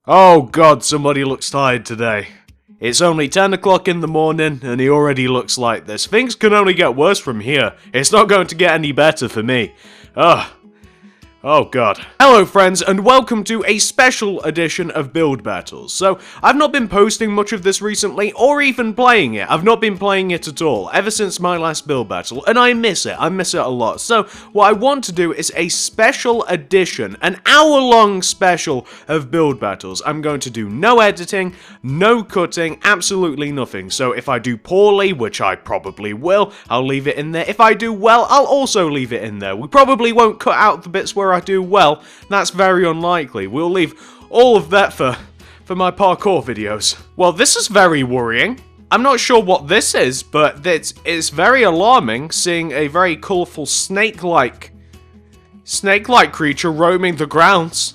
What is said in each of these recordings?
Oh god, somebody looks tired today. It's only 10 o'clock in the morning and he already looks like this. Things can only get worse from here. It's not going to get any better for me. Ugh. Oh god. Hello friends and welcome to a special edition of Build Battles. So, I've not been posting much of this recently or even playing it. I've not been playing it at all ever since my last Build Battle and I miss it. I miss it a lot. So, what I want to do is a special edition, an hour-long special of Build Battles. I'm going to do no editing, no cutting, absolutely nothing. So, if I do poorly, which I probably will, I'll leave it in there. If I do well, I'll also leave it in there. We probably won't cut out the bits where I do well. That's very unlikely. We'll leave all of that for my parkour videos. Well, this is very worrying. I'm not sure what this is, but it's very alarming seeing a very colourful snake-like creature roaming the grounds.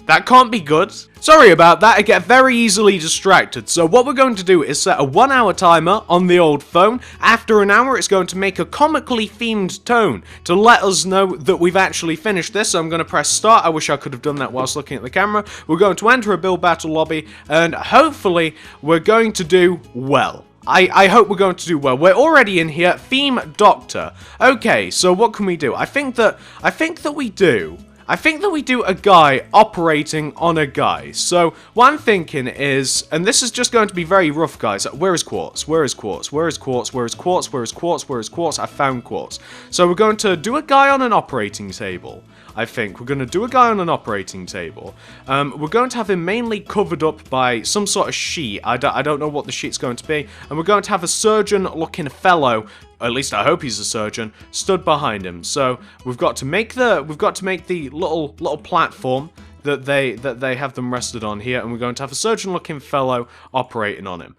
That can't be good. Sorry about that, I get very easily distracted. So what we're going to do is set a 1 hour timer on the old phone. After an hour, it's going to make a comically themed tone to let us know that we've actually finished this. So I'm going to press start. I wish I could have done that whilst looking at the camera. We're going to enter a build battle lobby and hopefully we're going to do well. I hope we're going to do well. We're already in here. Theme Doctor. Okay, so what can we do? I think that we do a guy operating on a guy. So, what I'm thinking is, and this is just going to be very rough, guys. Where is quartz? Where is quartz? Where is quartz? Where is quartz? Where is quartz? Where is quartz? I found quartz. So, we're going to do a guy on an operating table. I think we're going to do a guy on an operating table. We're going to have him mainly covered up by some sort of sheet. I don't know what the sheet's going to be. And we're going to have a surgeon-looking fellow, at least I hope he's a surgeon, stood behind him. So we've got to make the little platform that they have them rested on here, and we're going to have a surgeon-looking fellow operating on him.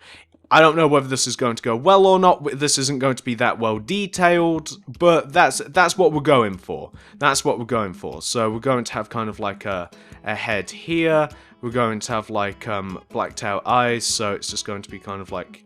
I don't know whether this is going to go well or not. This isn't going to be that well detailed, but that's what we're going for. That's what we're going for. So we're going to have kind of like a head here. We're going to have like blacked out eyes. So it's just going to be kind of like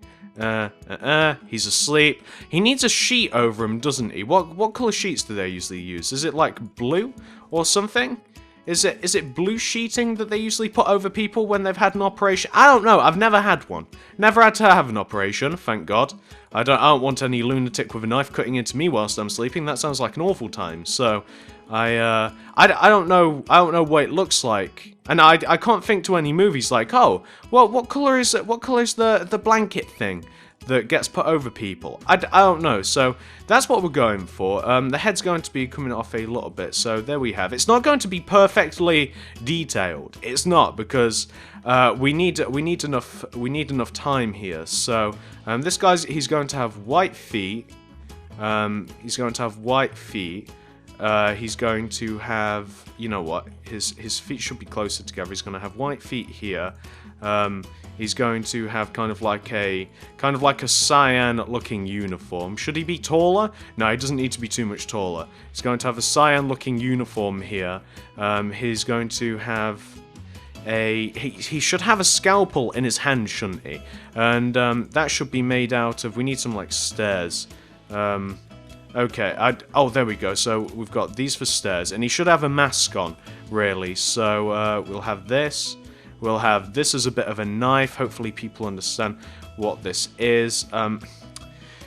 he's asleep. He needs a sheet over him, doesn't he? What color sheets do they usually use? Is it like blue or something? Is it blue sheeting that they usually put over people when they've had an operation? I don't know. I've never had one. Never had to have an operation, thank God. I don't want any lunatic with a knife cutting into me whilst I'm sleeping. That sounds like an awful time. So I don't know. I don't know what it looks like. And I can't think to any movies like, oh, well, what color is it? What color is the blanket thing that gets put over people? I don't know. So that's what we're going for. The head's going to be coming off a little bit. So there we have. It's not going to be perfectly detailed. It's not, because we need enough time here. So this he's going to have white feet. He's going to have white feet. He's going to have, you know what, his feet should be closer together. He's going to have white feet here. He's going to have kind of like a cyan-looking uniform. Should he be taller? No, he doesn't need to be too much taller. He's going to have a cyan-looking uniform here. He's going to have he should have a scalpel in his hand, shouldn't he? And that should be made out of. We need some like stairs. Okay, oh, there we go. So we've got these for stairs, and he should have a mask on, really. So we'll have this. We'll have this as a bit of a knife. Hopefully people understand what this is.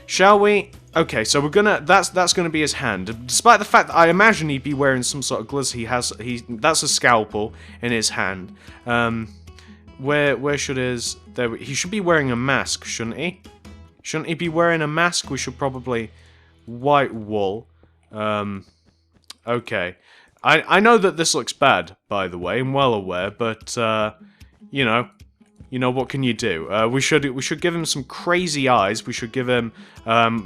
Shall we? Okay, so we're gonna. That's gonna be his hand. Despite the fact that I imagine he'd be wearing some sort of gloves, that's a scalpel in his hand. Where should his? There. He should be wearing a mask, shouldn't he? Shouldn't he be wearing a mask? We should probably white wool. Okay. I know that this looks bad, by the way. I'm well aware, but you know, what can you do? We should give him some crazy eyes. We should give him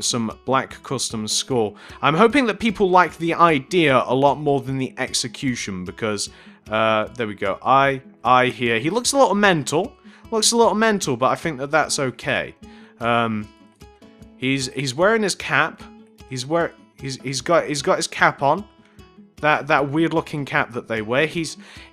some black custom skull. I'm hoping that people like the idea a lot more than the execution, because there we go. Eye here. He looks a little mental. Looks a little mental, but I think that that's okay. He's wearing his cap. He's got his cap on. That weird looking cap that they wear. He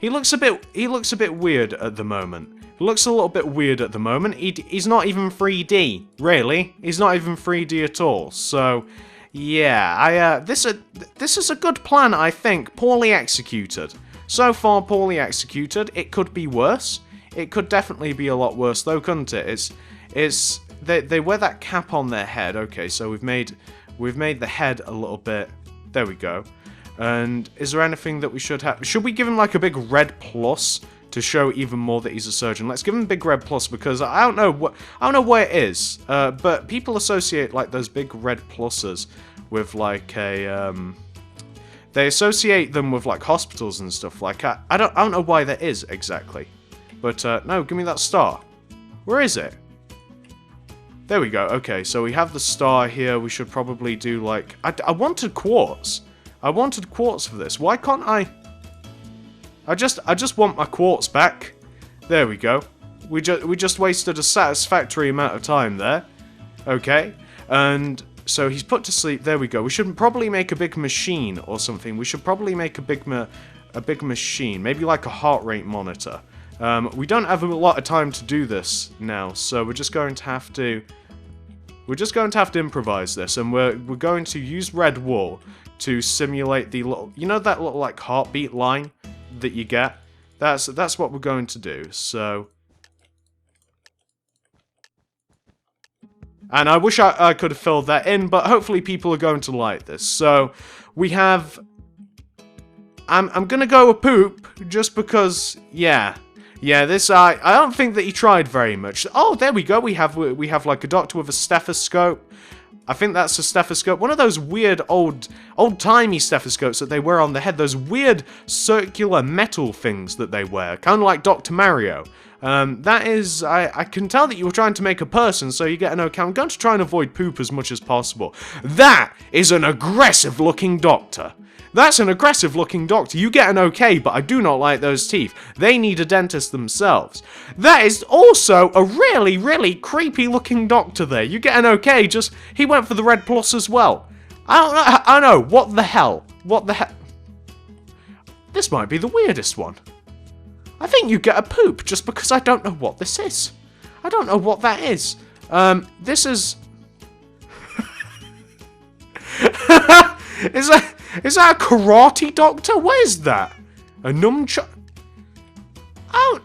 looks a bit weird at the moment. He looks a little bit weird at the moment. He's not even 3D, really. He's not even 3D at all. So yeah, this is a good plan, I think. Poorly executed. So far, poorly executed. It could be worse. It could definitely be a lot worse, though, couldn't it? They wear that cap on their head. Okay, so we've made the head a little bit. There we go. And is there anything that we should have? Should we give him like a big red plus to show even more that he's a surgeon? Let's give him a big red plus because I don't know what it is. But people associate like those big red pluses with like a they associate them with like hospitals and stuff. Like I don't know why that is exactly. But no, give me that star. Where is it? There we go. Okay, so we have the star here. We should probably do like I wanted quartz. I wanted quartz for this. Why can't I? I just want my quartz back. There we go. We just wasted a satisfactory amount of time there. Okay, and so he's put to sleep. There we go. We should probably make a big machine or something. We should probably make a big machine, maybe like a heart rate monitor. We don't have a lot of time to do this now, so we're just going to have to improvise this, and we're going to use red wool to simulate the little, you know, that little like heartbeat line that you get. That's what we're going to do. So, and I wish I could have filled that in, but hopefully people are going to like this. So we have. I'm gonna go with poop just because, yeah. This I don't think that he tried very much. Oh, there we go. We have like a doctor with a stethoscope. I think that's a stethoscope. One of those weird old-timey stethoscopes that they wear on the head. Those weird circular metal things that they wear, kind of like Dr. Mario. That is, I can tell that you were trying to make a person, so you get an okay. I'm going to try and avoid poop as much as possible. That is an aggressive-looking doctor. That's an aggressive-looking doctor. You get an okay, but I do not like those teeth. They need a dentist themselves. That is also a really, really creepy-looking doctor there. You get an okay, just... He went for the red plus as well. I don't know. What the hell? What the hell? This might be the weirdest one. I think you get a poop just because I don't know what this is. I don't know what that is. This is... Is that a karate doctor? What is that? A nunchuck? Oh,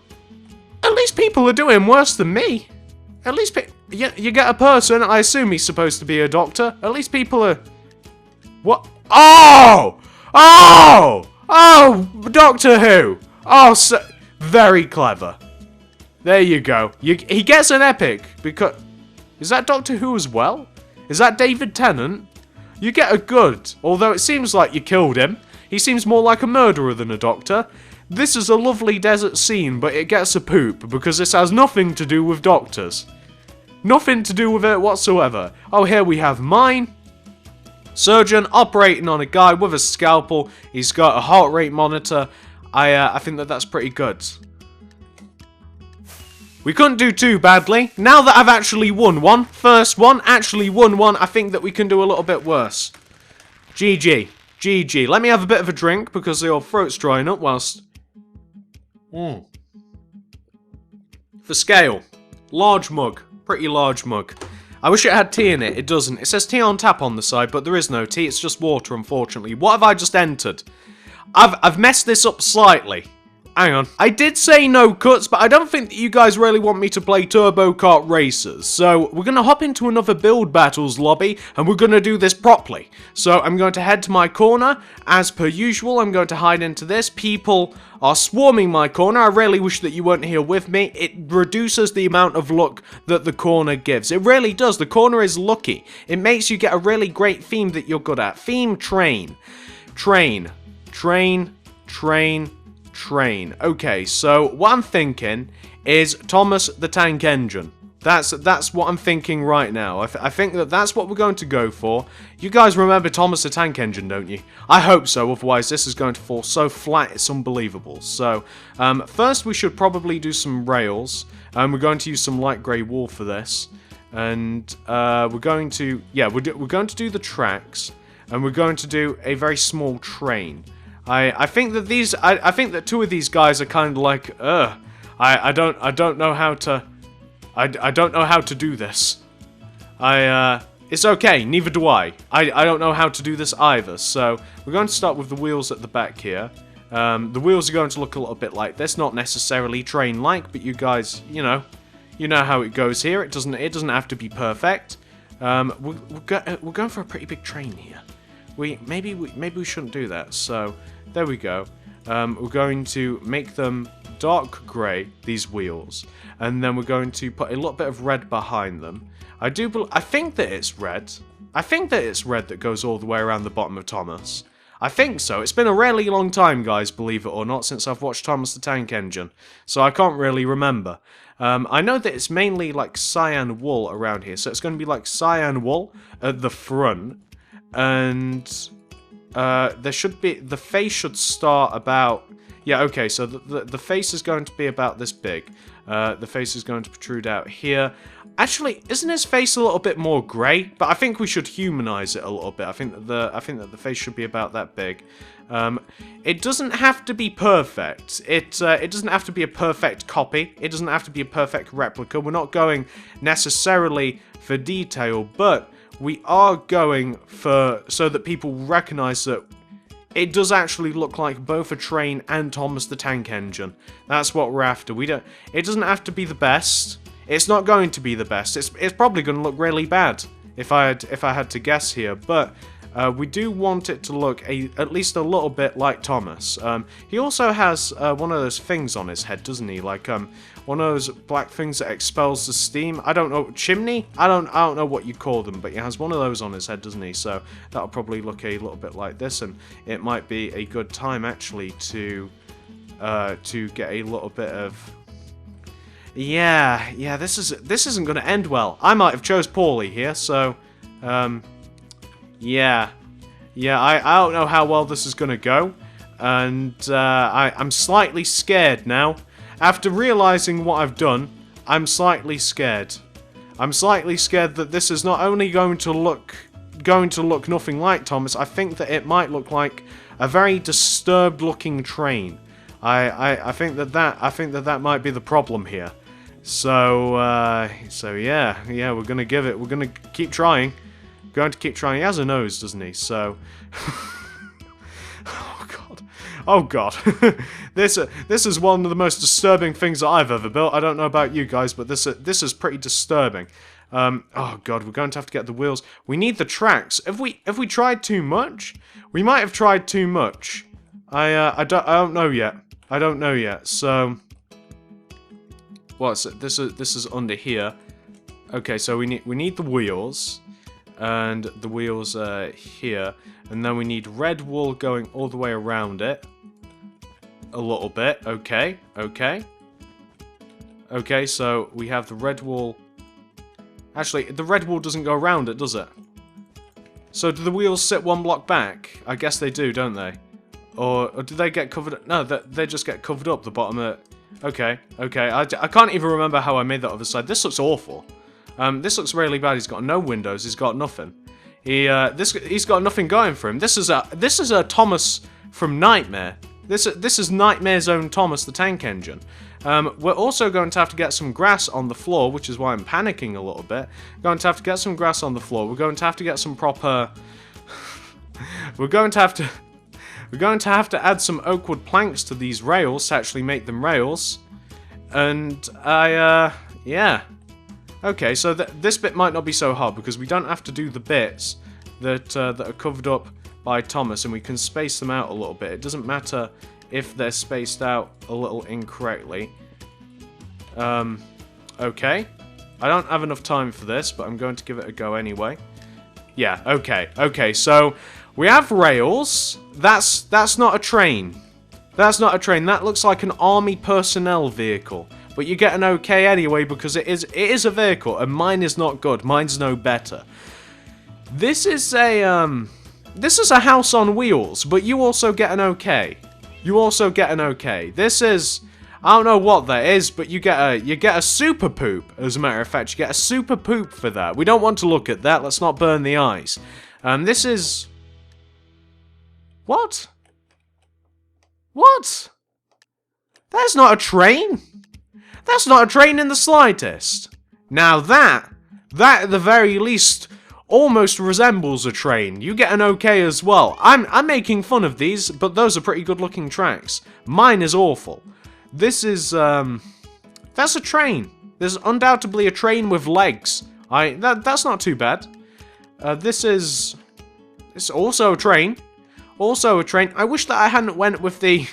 at least people are doing worse than me. At least you get a person. I assume he's supposed to be a doctor. At least people are. What? Oh! Doctor Who. Oh, so very clever. There you go. He gets an epic because is that Doctor Who as well? Is that David Tennant? You get a good, although it seems like you killed him. He seems more like a murderer than a doctor. This is a lovely desert scene, but it gets a poop, because this has nothing to do with doctors. Nothing to do with it whatsoever. Oh, here we have mine. Surgeon operating on a guy with a scalpel. He's got a heart rate monitor. I think that's pretty good. We couldn't do too badly. Now that I've actually won one, first one, actually won one, I think that we can do a little bit worse. GG. GG. Let me have a bit of a drink because your throat's drying up whilst... For scale. Large mug. Pretty large mug. I wish it had tea in it. It doesn't. It says tea on tap on the side, but there is no tea. It's just water, unfortunately. What have I just entered? I've messed this up slightly. Hang on. I did say no cuts, but I don't think that you guys really want me to play Turbo Kart Racers. So we're going to hop into another Build Battles lobby, and we're going to do this properly. So I'm going to head to my corner. As per usual, I'm going to hide into this. People are swarming my corner. I really wish that you weren't here with me. It reduces the amount of luck that the corner gives. It really does. The corner is lucky. It makes you get a really great theme that you're good at. Theme train. Train. Train. Train. Train. Okay, so what I'm thinking is Thomas the Tank Engine. That's what I'm thinking right now. I think that's what we're going to go for. You guys remember Thomas the Tank Engine, don't you? I hope so, otherwise this is going to fall so flat it's unbelievable. So, first we should probably do some rails. We're going to use some light grey wool for this. And we're going to, yeah, we're going to do the tracks. And we're going to do a very small train. I think that these, I think that two of these guys are kind of like, I don't know how to, I don't know how to do this. It's okay, neither do I. I don't know how to do this either, so we're going to start with the wheels at the back here. The wheels are going to look a little bit like this, not necessarily train-like, but you guys, you know how it goes here. It doesn't have to be perfect. We're going for a pretty big train here. Maybe we shouldn't do that. So there we go. We're going to make them dark grey, these wheels, and then we're going to put a little bit of red behind them. I think that it's red. I think that it's red that goes all the way around the bottom of Thomas. I think so. It's been a really long time, guys, believe it or not, since I've watched Thomas the Tank Engine, so I can't really remember. I know that it's mainly like cyan wool around here, so it's going to be like cyan wool at the front, and there should be, the face should start about, yeah, okay, so the face is going to be about this big. The face is going to protrude out here. Actually, isn't his face a little bit more grey? But I think we should humanize it a little bit. I think that the face should be about that big. It doesn't have to be perfect. It doesn't have to be a perfect copy. It doesn't have to be a perfect replica. We're not going necessarily for detail, but we are going for so that people recognize that it does actually look like both a train and Thomas the Tank Engine. That's what we're after. It doesn't have to be the best. It's not going to be the best. It's probably going to look really bad if I had to guess here. But we do want it to look at least a little bit like Thomas. He also has one of those things on his head, doesn't he? Like one of those black things that expels the steam. I don't know, chimney? I don't know what you call them, but he has one of those on his head, doesn't he? So that'll probably look a little bit like this, and it might be a good time actually to get a little bit of. Yeah, this isn't going to end well. I might have chose poorly here, so yeah, I don't know how well this is going to go, and I'm slightly scared now. After realizing what I've done, I'm slightly scared. I'm slightly scared that this is not only going to look nothing like Thomas. I think that it might look like a very disturbed-looking train. I think that might be the problem here. So yeah, we're gonna give it. We're gonna keep trying. We're going to keep trying. He has a nose, doesn't he? So, oh god, this is one of the most disturbing things that I've ever built. I don't know about you guys, but this is pretty disturbing. Oh god, we're going to have to get the wheels. We need the tracks. Have we tried too much? We might have tried too much. I don't know yet. I don't know yet. So. What's it? This is under here. Okay, so we need the wheels, and the wheels are here, and then we need red wool going all the way around it, a little bit. Okay. So we have the red wool. Actually, the red wool doesn't go around it, does it? So do the wheels sit one block back? I guess they do, don't they? Or do they get covered? No, they just get covered up the bottom of it. Okay. I can't even remember how I made that other side. This looks awful. This looks really bad. He's got no windows. He's got nothing. He's got nothing going for him. This is a Thomas from Nightmare. This is Nightmare's own Thomas the Tank Engine. We're also going to have to get some grass on the floor, which is why I'm panicking a little bit. Going to have to get some grass on the floor. We're going to have to get some proper. We're going to have to add some oak wood planks to these rails to actually make them rails. And yeah. Okay, so this bit might not be so hard because we don't have to do the bits that are covered up by Thomas, and we can space them out a little bit. It doesn't matter if they're spaced out a little incorrectly. Okay. I don't have enough time for this, but I'm going to give it a go anyway. Yeah, okay, so we have rails. That's not a train. That's not a train. That looks like an army personnel vehicle. But you get an okay anyway because it is a vehicle, and mine is not good. Mine's no better. This is a house on wheels, but you also get an okay. You also get an okay. This is, I don't know what that is, but you get a super poop. As a matter of fact, you get a super poop for that. We don't want to look at that. Let's not burn the eyes. This is. What? What? That's not a train. That's not a train in the slightest. Now that at the very least almost resembles a train. You get an okay as well. I'm making fun of these, but those are pretty good looking tracks. Mine is awful. This is, that's a train. There's undoubtedly a train with legs. That's not too bad. It's also a train. Also a train. I wish that I hadn't went with the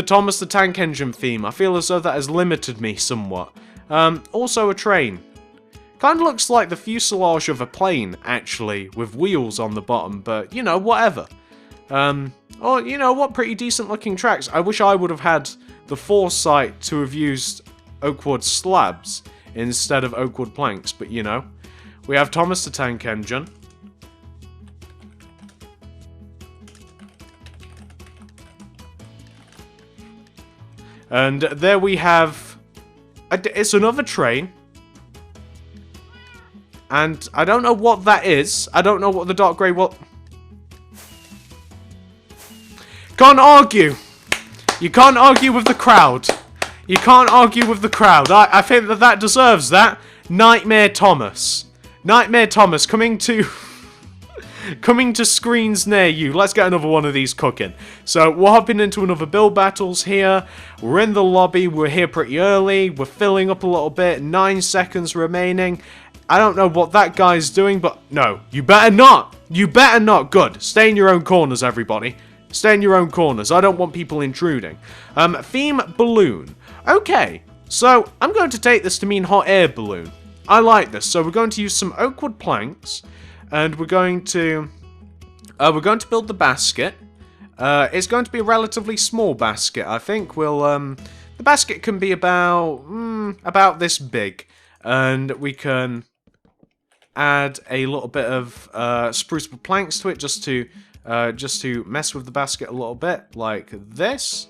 Thomas the Tank Engine theme. I feel as though that has limited me somewhat. Also a train. Kind of looks like the fuselage of a plane, actually, with wheels on the bottom, but, you know, whatever. Or, you know what, pretty decent looking tracks. I wish I would have had the foresight to have used oakwood slabs instead of oakwood planks, but, you know. We have Thomas the Tank Engine. And there we have... It's another train. And I don't know what that is. I don't know what the dark grey... Can't argue. You can't argue with the crowd. You can't argue with the crowd. I think that deserves that. Nightmare Thomas. Nightmare Thomas coming to... coming to screens near you. Let's get another one of these cooking. So, we're hopping into another build battles here. We're in the lobby. We're here pretty early. We're filling up a little bit. 9 seconds remaining. I don't know what that guy's doing, but no. You better not. You better not. Good. Stay in your own corners, everybody. Stay in your own corners. I don't want people intruding. Theme balloon. Okay. So, I'm going to take this to mean hot air balloon. I like this. So, we're going to use some oakwood planks. And we're going to build the basket. It's going to be a relatively small basket, I think. We'll the basket can be about this big, and we can add a little bit of spruce wood planks to it just to mess with the basket a little bit, like this.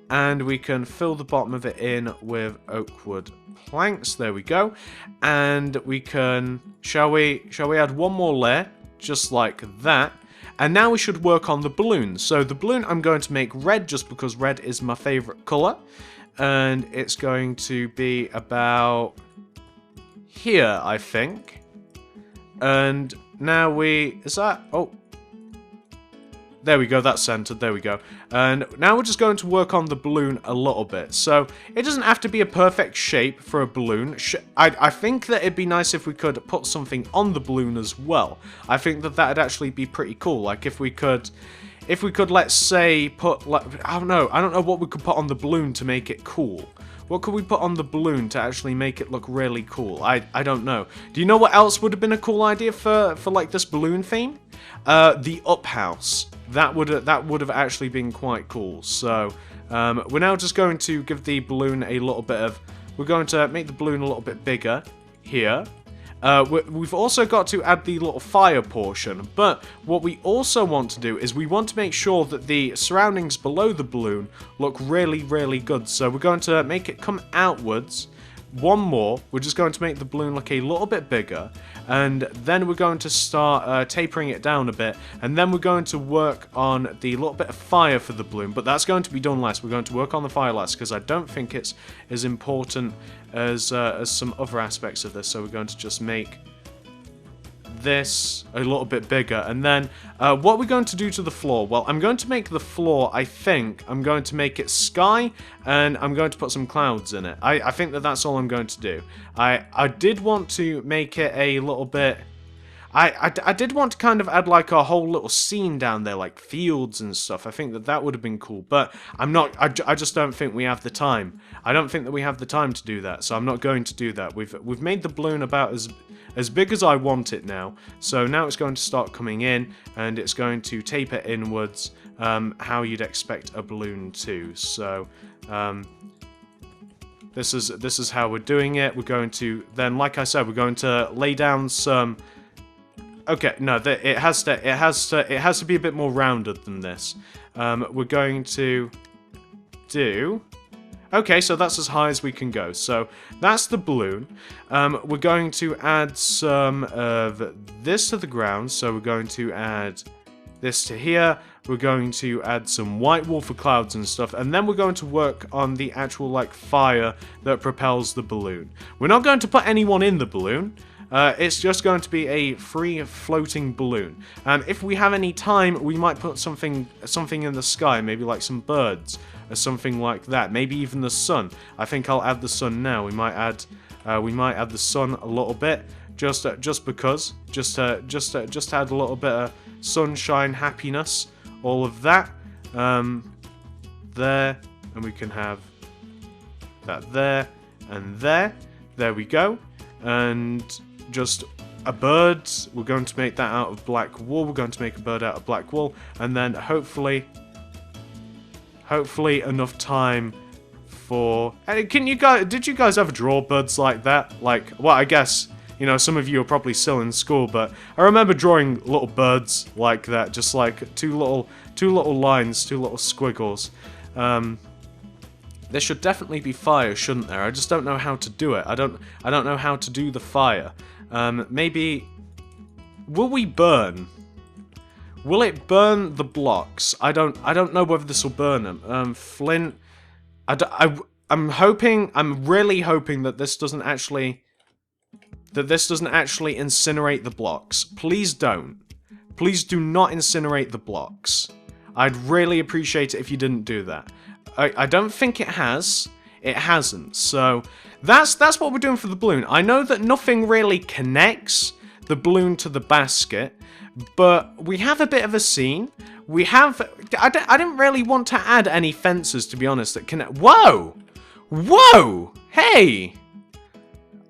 And we can fill the bottom of it in with oakwood planks. There we go. And we can, shall we add one more layer, just like that. And now we should work on the balloon. So the balloon I'm going to make red just because red is my favorite color. And it's going to be about here, I think. And now there we go, that's centered, there we go. And now we're just going to work on the balloon a little bit. So, it doesn't have to be a perfect shape for a balloon. I think that it'd be nice if we could put something on the balloon as well. I think that that'd actually be pretty cool. Like, if we could, let's say, put, like, I don't know what we could put on the balloon to make it cool. What could we put on the balloon to actually make it look really cool? I don't know. Do you know what else would have been a cool idea for like, this balloon theme? The up house. That would have actually been quite cool. So, we're now just going to give the balloon a little bit of... We're going to make the balloon a little bit bigger here. We've also got to add the little fire portion. But what we also want to do is we want to make sure that the surroundings below the balloon look really, really good. So we're going to make it come outwards. One more. We're just going to make the balloon look a little bit bigger. And then we're going to start tapering it down a bit. And then we're going to work on the little bit of fire for the balloon. But that's going to be done last. We're going to work on the fire last because I don't think it's as important as some other aspects of this. So we're going to just make this a little bit bigger. And then what we're going to do to the floor, well, I'm going to make the floor, I think I'm going to make it sky, and I'm going to put some clouds in it. I think that that's all I'm going to do. I did want to make it a little bit... I did want to kind of add like a whole little scene down there, like fields and stuff. I think that that would have been cool, but I just don't think we have the time. I don't think that we have the time to do that, so I'm not going to do that. We've made the balloon about as big as I want it now. So now it's going to start coming in, and it's going to taper inwards, how you'd expect a balloon to. So this is how we're doing it. We're going to then, like I said, we're going to lay down some. Okay, no, it has to be a bit more rounded than this. We're going to do... Okay, so that's as high as we can go. So that's the balloon. We're going to add some of this to the ground. So we're going to add this to here. We're going to add some white wool for clouds and stuff. And then we're going to work on the actual, like, fire that propels the balloon. We're not going to put anyone in the balloon. It's just going to be a free floating balloon. If we have any time, we might put something in the sky, maybe like some birds or something like that. Maybe even the sun. I think I'll add the sun now. We might add the sun a little bit, just because, just add a little bit of sunshine, happiness, all of that. There, and we can have that there and there. There we go. And just a bird. We're going to make that out of black wool. We're going to make a bird out of black wool, and then hopefully enough time for. Did you guys ever draw birds like that? Like, well, I guess, you know, some of you are probably still in school, but I remember drawing little birds like that, just like two little lines, two little squiggles. There should definitely be fire, shouldn't there? I just don't know how to do it. I don't know how to do the fire. Maybe, will we burn? Will it burn the blocks? I don't know whether this will burn them. Flint. I'm really hoping that this doesn't actually incinerate the blocks. Please don't. Please do not incinerate the blocks. I'd really appreciate it if you didn't do that. I don't think it has. It hasn't. So that's what we're doing for the balloon. I know that nothing really connects the balloon to the basket, but we have a bit of a scene. We have. I didn't really want to add any fences, to be honest, that connect. Whoa! Whoa! Hey!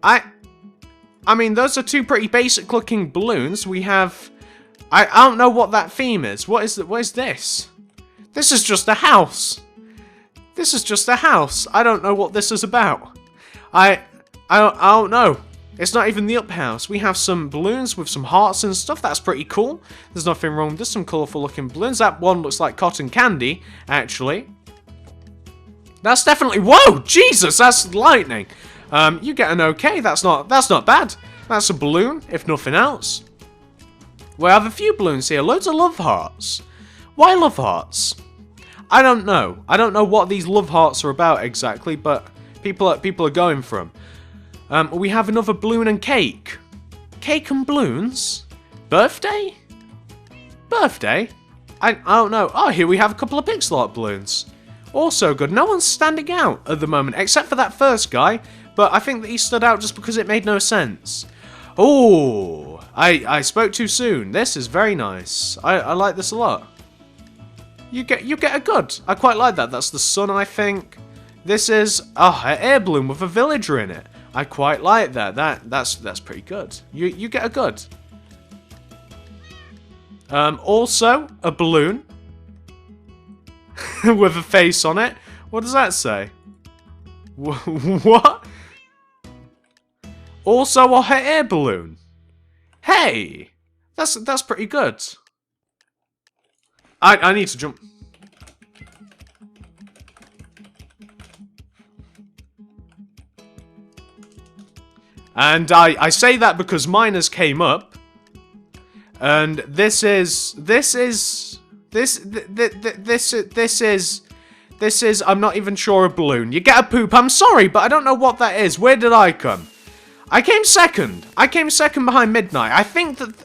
I mean, those are two pretty basic-looking balloons. We have. I don't know what that theme is. What is this? This is just a house. This is just a house. I don't know what this is about. I don't know. It's not even the up house. We have some balloons with some hearts and stuff. That's pretty cool. There's nothing wrong with this. Some colourful looking balloons. That one looks like cotton candy, actually. That's definitely. Whoa! Jesus, that's lightning. You get an okay. That's not bad. That's a balloon, if nothing else. We have a few balloons here. Loads of love hearts. Why love hearts? I don't know. I don't know what these love hearts are about exactly, but people are going for them. We have another balloon and cake. Cake and balloons? Birthday? Birthday? I don't know. Oh, here we have a couple of pixel art balloons. Also good. No one's standing out at the moment, except for that first guy, but I think that he stood out just because it made no sense. Oh, I spoke too soon. This is very nice. I like this a lot. You get a good. I quite like that. That's the sun, I think. This is an air balloon with a villager in it. I quite like that. That's pretty good. You get a good. Also a balloon with a face on it. What does that say? What? Also a hot air balloon. Hey, that's pretty good. I need to jump. And I say that because miners came up, and this is I'm not even sure a balloon. You get a poop. I'm sorry, but I don't know what that is. Where did I come? I came second. I came second behind Midnight. I think that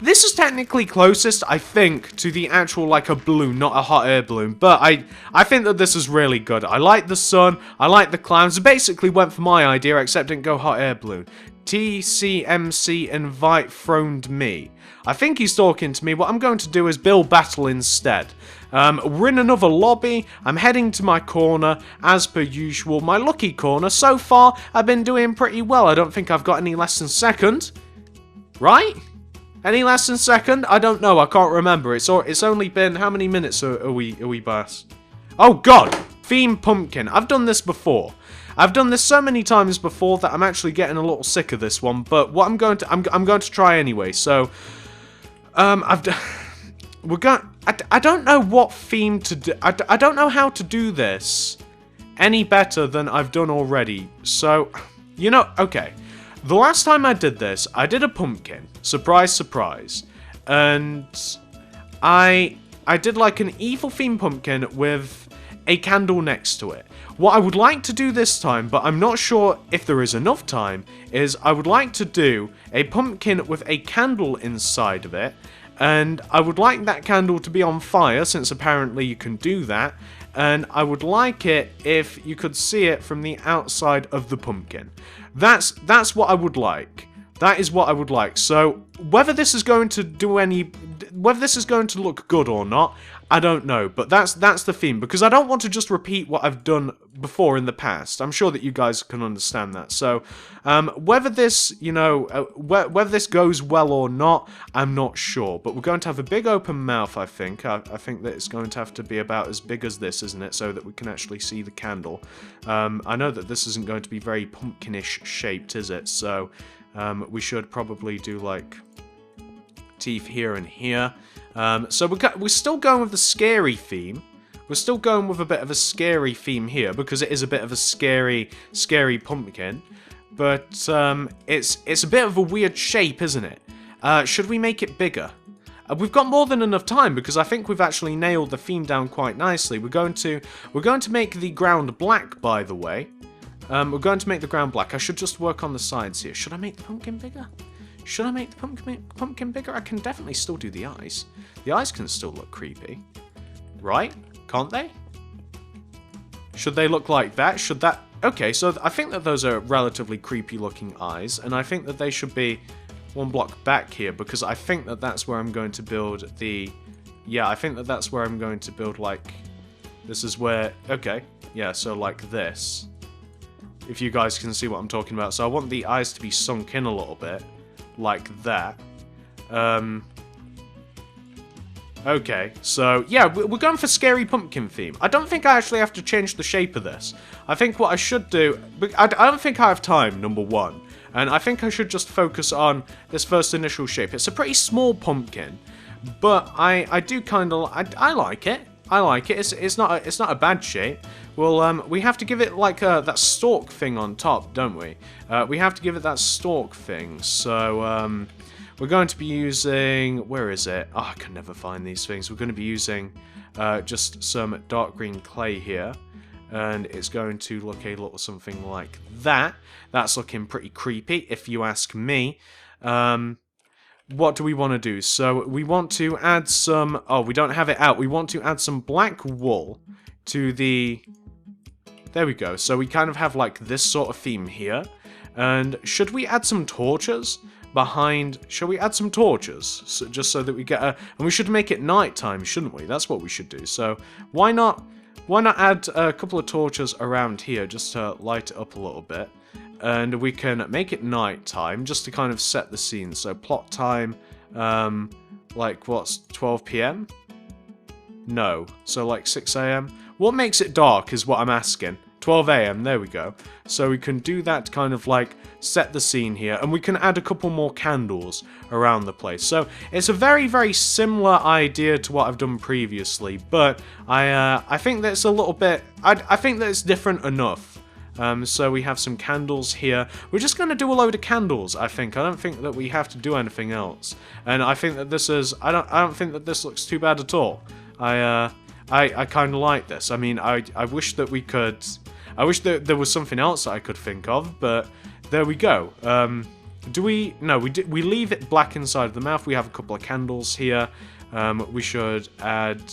this is technically closest, I think, to the actual, like, a balloon, not a hot air balloon. But I think that this is really good. I like the sun. I like the clouds. It basically went for my idea, except didn't go hot air balloon. TSMC invite phoned me. I think he's talking to me. What I'm going to do is build battle instead. We're in another lobby. I'm heading to my corner, as per usual. My lucky corner. So far, I've been doing pretty well. I don't think I've got any less than second. Right? Any less than second? I don't know. I can't remember. It's only been... How many minutes are we past? Oh, God! Theme pumpkin. I've done this before. I've done this so many times before that I'm actually getting a little sick of this one. But what I'm going to try anyway. So, we're going... I don't know what theme to do. I don't know how to do this any better than I've done already. So, you know, okay. The last time I did this, I did a pumpkin. Surprise, surprise. And I did like an evil theme pumpkin with a candle next to it. What I would like to do this time, but I'm not sure if there is enough time, is I would like to do a pumpkin with a candle inside of it, and I would like that candle to be on fire, since apparently you can do that, and I would like it if you could see it from the outside of the pumpkin. That's what I would like. That is what I would like. So, whether this is going to whether this is going to look good or not, I don't know. But that's the theme, because I don't want to just repeat what I've done before in the past. I'm sure that you guys can understand that. So, whether this, whether this goes well or not, I'm not sure. But we're going to have a big open mouth, I think. I think that it's going to have to be about as big as this, isn't it? So that we can actually see the candle. I know that this isn't going to be very pumpkinish shaped, is it? So, we should probably do, like, teeth here and here. So we're still going with the scary theme. We're still going with a bit of a scary theme here, because it is a bit of a scary pumpkin. But it's a bit of a weird shape, isn't it? Should we make it bigger? We've got more than enough time, because I think we've actually nailed the theme down quite nicely. We're going to make the ground black, by the way. We're going to make the ground black. I should just work on the sides here. Should I make the pumpkin bigger? Should I make the pumpkin bigger? I can definitely still do the eyes. The eyes can still look creepy. Right? Can't they? Should they look like that? Should that... Okay, so I think that those are relatively creepy looking eyes, and I think that they should be one block back here, because I think that that's where I'm going to build the... Yeah, I think that that's where I'm going to build, like... This is where... Okay, yeah, so like this. If you guys can see what I'm talking about. So I want the eyes to be sunk in a little bit. Like that. Okay, so yeah, we're going for scary pumpkin theme. I don't think I actually have to change the shape of this. I think what I should do... I don't think I have time, number one. And I think I should just focus on this first initial shape. It's a pretty small pumpkin. But I do kind of... I like it. I like it. It's not a bad shape. Well, we have to give it like that stalk thing on top, don't we? We have to give it that stalk thing. So we're going to be using... Where is it? Oh, I can never find these things. We're going to be using just some dark green clay here. And it's going to look a little something like that. That's looking pretty creepy, if you ask me. What do we want to do? So we want to add some... Oh, we don't have it out. We want to add some black wool to the... There we go. So we kind of have like this sort of theme here. And should we add some torches behind... Shall we add some torches? So, just so that we get a... And we should make it nighttime, shouldn't we? That's what we should do. So why not add a couple of torches around here just to light it up a little bit? And we can make it nighttime just to kind of set the scene. So plot time, like what's 12 PM? No. So like 6 AM? What makes it dark is what I'm asking. 12 AM, there we go. So we can do that to kind of like set the scene here. And we can add a couple more candles around the place. So it's a very, very similar idea to what I've done previously. But I think that it's a little bit... I think that it's different enough. So we have some candles here. We're just going to do a load of candles, I think. I don't think that we have to do anything else. And I think that this is... I don't think that this looks too bad at all. I kind of like this. I mean, I wish that we could... I wish that there was something else that I could think of, but there we go. Do we... No, we leave it black inside of the mouth. We have a couple of candles here. We should add...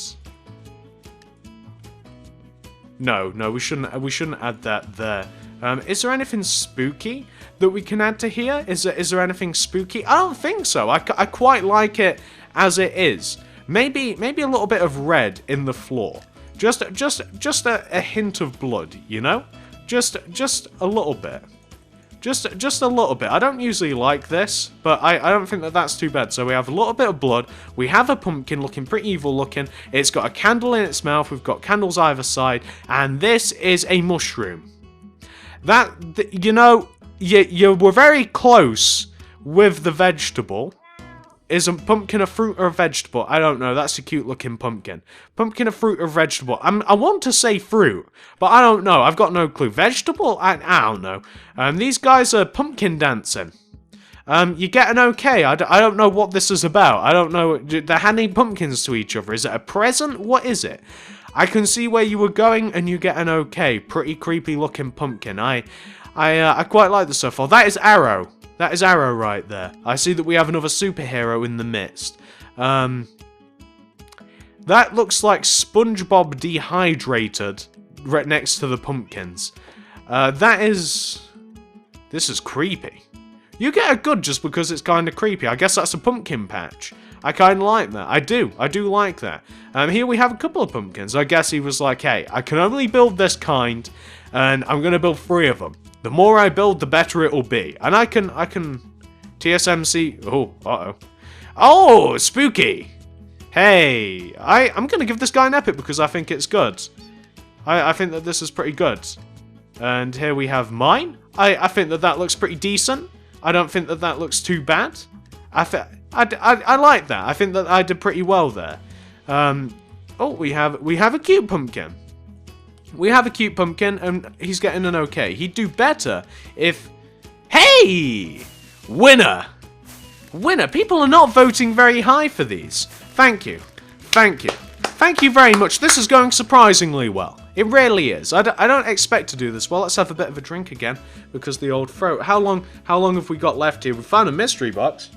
No, we shouldn't add that there. Is there anything spooky that we can add to here? Is there anything spooky? I don't think so. I quite like it as it is. Maybe a little bit of red in the floor. Just a hint of blood, you know? Just a little bit. Just a little bit. I don't usually like this, but I don't think that that's too bad. So we have a little bit of blood. We have a pumpkin looking pretty evil looking. It's got a candle in its mouth. We've got candles either side. And this is a mushroom. You were very close with the vegetable. Is a pumpkin a fruit or a vegetable? I don't know. That's a cute looking pumpkin. Pumpkin a fruit or vegetable? I want to say fruit, but I don't know. I've got no clue. Vegetable? I don't know. These guys are pumpkin dancing. You get an okay. I don't know what this is about. I don't know. They're handing pumpkins to each other. Is it a present? What is it? I can see where you were going, and you get an okay, pretty creepy looking pumpkin. I quite like this so far. That is Arrow. That is Arrow right there. I see that we have another superhero in the midst. That looks like SpongeBob dehydrated right next to the pumpkins. This is creepy. You get a good just because it's kind of creepy. I guess that's a pumpkin patch. I kind of like that. I do like that. Here we have a couple of pumpkins. I guess he was like, hey, I can only build this kind, and I'm going to build 3 of them. The more I build, the better it'll be. And I can TSMC, oh, uh-oh. Oh, spooky. Hey, I'm going to give this guy an epic because I think it's good. I think that this is pretty good. And here we have mine. I think that looks pretty decent. I don't think that looks too bad. I like that. I think that I did pretty well there. Oh, we have a cute pumpkin. We have a cute pumpkin, and he's getting an okay. He'd do better if... Hey! Winner! Winner! People are not voting very high for these. Thank you. Thank you. Thank you very much. This is going surprisingly well. It really is. I don't expect to do this well. Let's have a bit of a drink again, because the old throat. How long have we got left here? We found a mystery box.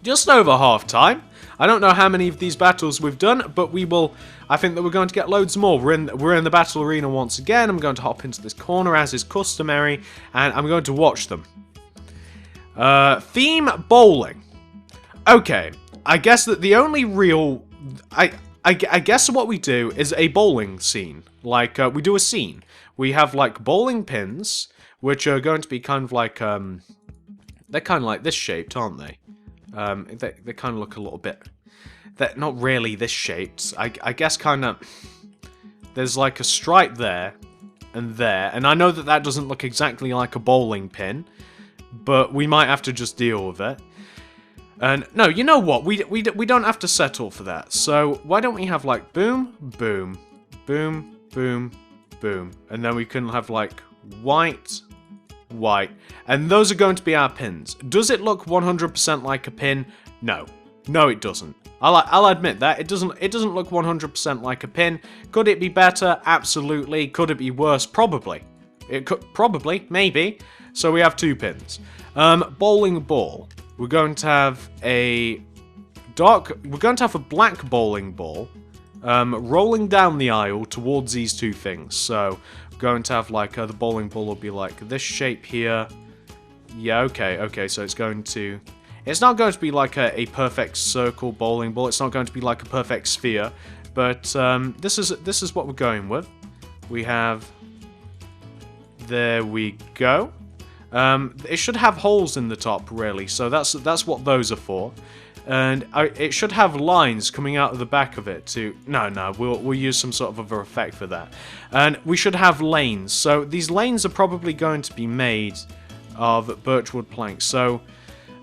Just over half time. I don't know how many of these battles we've done, but we will. I think that we're going to get loads more. We're in the battle arena once again. I'm going to hop into this corner as is customary, and I'm going to watch them. Theme bowling. Okay, I guess that the only real I guess what we do is a bowling scene. Like we do a scene. We have like bowling pins, which are going to be kind of like they're kind of like this shaped, aren't they? They kind of look a little bit... They're not really this shaped. I guess kind of... There's like a stripe there and there. And I know that doesn't look exactly like a bowling pin. But we might have to just deal with it. And no, you know what? We don't have to settle for that. So why don't we have like boom, boom, boom, boom, boom. And then we can have like white... white, and those are going to be our pins. Does it look 100% like a pin? No, it doesn't. I'll admit that it doesn't look 100% like a pin. Could it be better? Absolutely. Could it be worse? Probably. It could probably, maybe. So we have 2 pins. Bowling ball. We're going to have a black bowling ball rolling down the aisle towards these 2 things. So going to have like the bowling ball will be like this shape here. Yeah, okay, so it's not going to be like a perfect circle bowling ball. It's not going to be like a perfect sphere, but this is what we're going with. We have, there we go. It should have holes in the top, really, so that's what those are for. And it should have lines coming out of the back of it to... No, we'll use some sort of other effect for that. And we should have lanes. So these lanes are probably going to be made of birchwood planks. So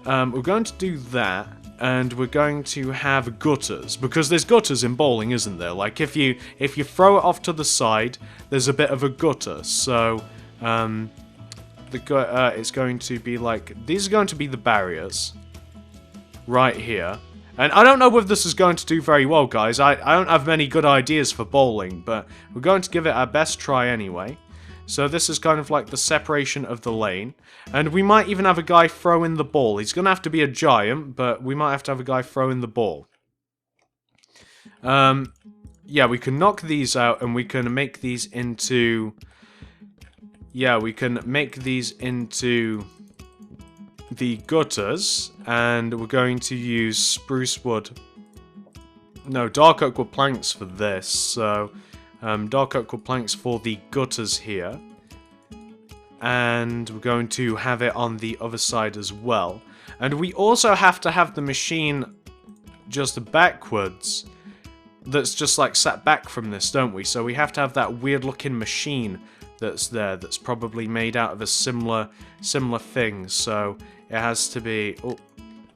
we're going to do that. And we're going to have gutters. Because there's gutters in bowling, isn't there? Like if you throw it off to the side, there's a bit of a gutter. So it's going to be like... These are going to be the barriers. Right here. And I don't know whether this is going to do very well, guys. I don't have many good ideas for bowling, but we're going to give it our best try anyway. So this is kind of like the separation of the lane. And we might even have a guy throw in the ball. He's going to have to be a giant, but we might have to have a guy throw in the ball. Yeah, we can knock these out and we can make these into... Yeah, we can make these into... the gutters, and we're going to use spruce wood. No, dark oak wood planks for this, so dark oak wood planks for the gutters here. And we're going to have it on the other side as well. And we also have to have the machine just backwards. That's just like sat back from this, don't we? So we have to have that weird looking machine that's there, that's probably made out of a similar thing. So it has to be... Oh,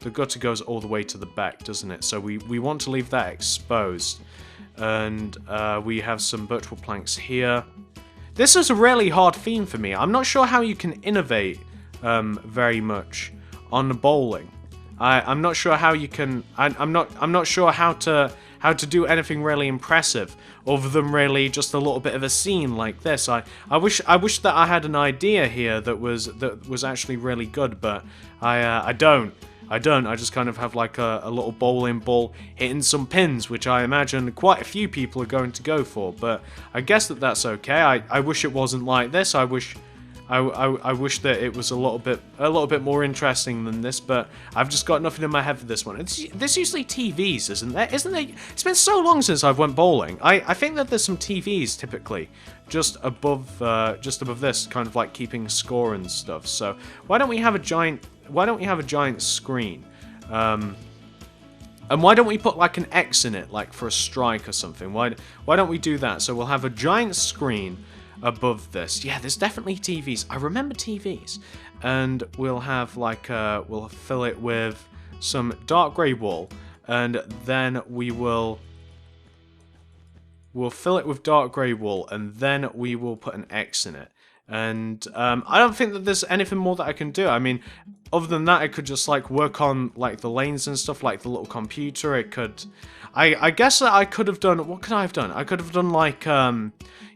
the gutter goes all the way to the back, doesn't it? So we want to leave that exposed. And we have some birchwood planks here. This is a really hard theme for me. I'm not sure how you can innovate very much on bowling. I'm not sure how you can... I'm not sure how to how to do anything really impressive, other than really just a little bit of a scene like this. I wish that I had an idea here that was actually really good, but I don't. I just kind of have like a little bowling ball hitting some pins, which I imagine quite a few people are going to go for. But I guess that's okay. I wish it wasn't like this. I wish that it was a little bit more interesting than this, but I've just got nothing in my head for this one. There's usually TVs, isn't there? Isn't there? It's been so long since I've went bowling. I think that there's some TVs typically just above this, kind of like keeping score and stuff. So why don't we have a giant screen? And why don't we put like an X in it, like for a strike or something? Why don't we do that? So we'll have a giant screen above this. Yeah, there's definitely TVs. I remember TVs. And we'll have like we'll fill it with some dark grey wool, and then we'll fill it with dark grey wool, and then we will put an X in it. And I don't think that there's anything more that I can do. I mean, other than that, I could just like work on like the lanes and stuff, like the little computer. It could, I guess that I could have done. What could I have done? I could have done like